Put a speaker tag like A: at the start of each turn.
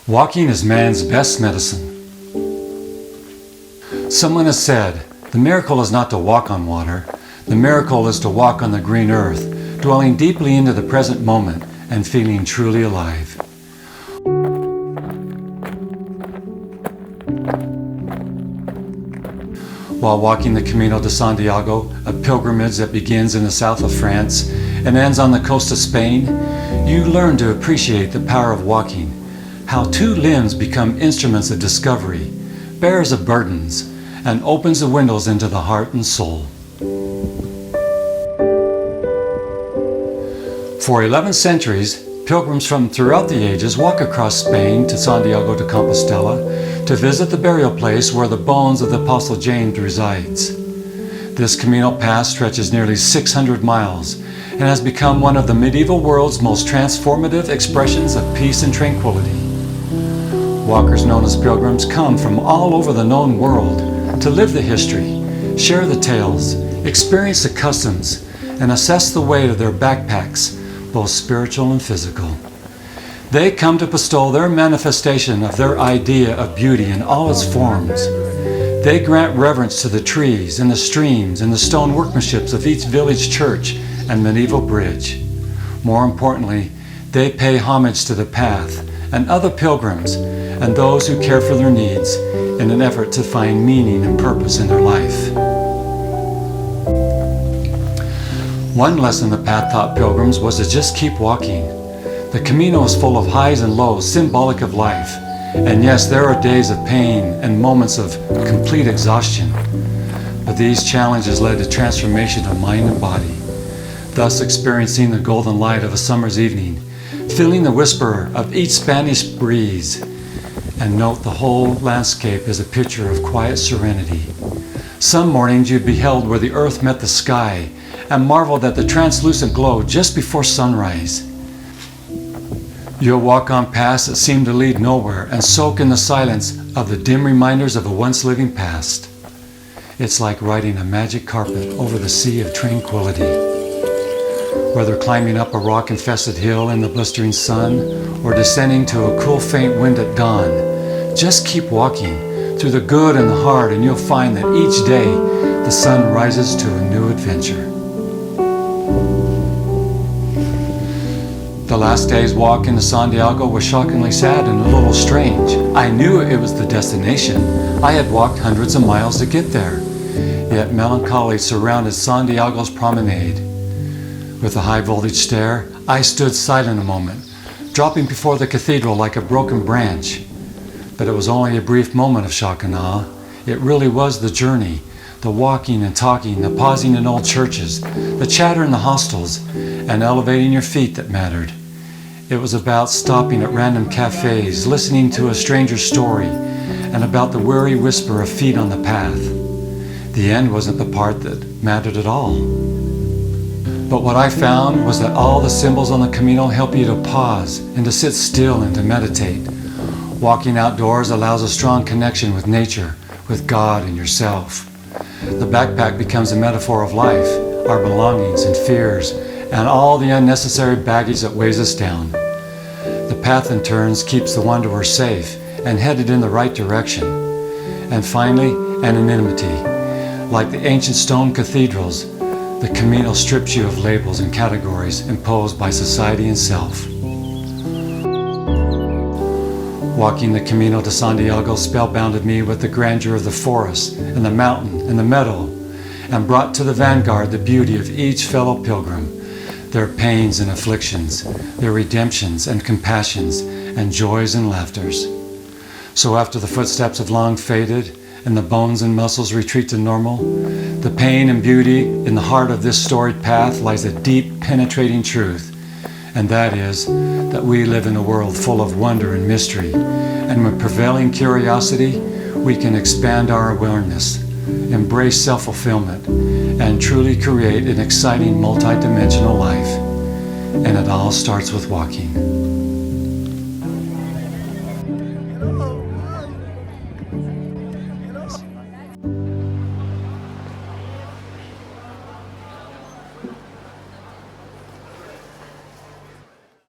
A: Walking is man's best medicine. Someone has said, the miracle is not to walk on water, the miracle is to walk on the green earth, dwelling deeply into the present moment and feeling truly alive. While walking the Camino de Santiago, a pilgrimage that begins in the south of France and ends on the coast of Spain, you learn to appreciate the power of walking, how two limbs become instruments of discovery, bearers of burdens, and opens the windows into the heart and soul. For 11 centuries, pilgrims from throughout the ages walk across Spain to Santiago de Compostela to visit the burial place where the bones of the Apostle James resides. This Camino path stretches nearly 600 miles and has become one of the medieval world's most transformative expressions of peace and tranquility. Walkers known as pilgrims come from all over the known world to live the history, share the tales, experience the customs, and assess the weight of their backpacks, both spiritual and physical. They come to bestow their manifestation of their idea of beauty in all its forms. They grant reverence to the trees and the streams and the stone workmanships of each village church and medieval bridge. More importantly, they pay homage to the path and other pilgrims and those who care for their needs in an effort to find meaning and purpose in their life. One lesson the path taught pilgrims was to just keep walking. The Camino is full of highs and lows, symbolic of life. And yes, there are days of pain and moments of complete exhaustion. But these challenges led to transformation of mind and body, thus experiencing the golden light of a summer's evening, feeling the whisper of each Spanish breeze, and note the whole landscape as a picture of quiet serenity. Some mornings you beheld where the earth met the sky and marveled at the translucent glow just before sunrise. You'll walk on paths that seem to lead nowhere and soak in the silence of the dim reminders of a once living past. It's like riding a magic carpet over the sea of tranquility. Whether climbing up a rock-infested hill in the blistering sun or descending to a cool faint wind at dawn, just keep walking through the good and the hard, and you'll find that each day the sun rises to a new adventure. The last day's walk into Santiago was shockingly sad and a little strange. I knew it was the destination. I had walked hundreds of miles to get there. Yet melancholy surrounded Santiago's promenade. With a high voltage stare, I stood silent a moment, dropping before the cathedral like a broken branch. But it was only a brief moment of shock and awe. It really was the journey, the walking and talking, the pausing in old churches, the chatter in the hostels, and elevating your feet that mattered. It was about stopping at random cafes, listening to a stranger's story, and about the weary whisper of feet on the path. The end wasn't the part that mattered at all. But what I found was that all the symbols on the Camino help you to pause and to sit still and to meditate. Walking outdoors allows a strong connection with nature, with God and yourself. The backpack becomes a metaphor of life, our belongings and fears, and all the unnecessary baggage that weighs us down. The path in turns keeps the wanderer safe and headed in the right direction. And finally, anonymity. Like the ancient stone cathedrals, the Camino strips you of labels and categories imposed by society and self. Walking the Camino de Santiago spellbounded me with the grandeur of the forest and the mountain and the meadow, and brought to the vanguard the beauty of each fellow pilgrim, their pains and afflictions, their redemptions and compassions, and joys and laughters. So after the footsteps have long faded, and the bones and muscles retreat to normal, the pain and beauty in the heart of this storied path lies a deep, penetrating truth, and that is that we live in a world full of wonder and mystery, and with prevailing curiosity, we can expand our awareness, embrace self-fulfillment, and truly create an exciting multi-dimensional life. And it all starts with walking.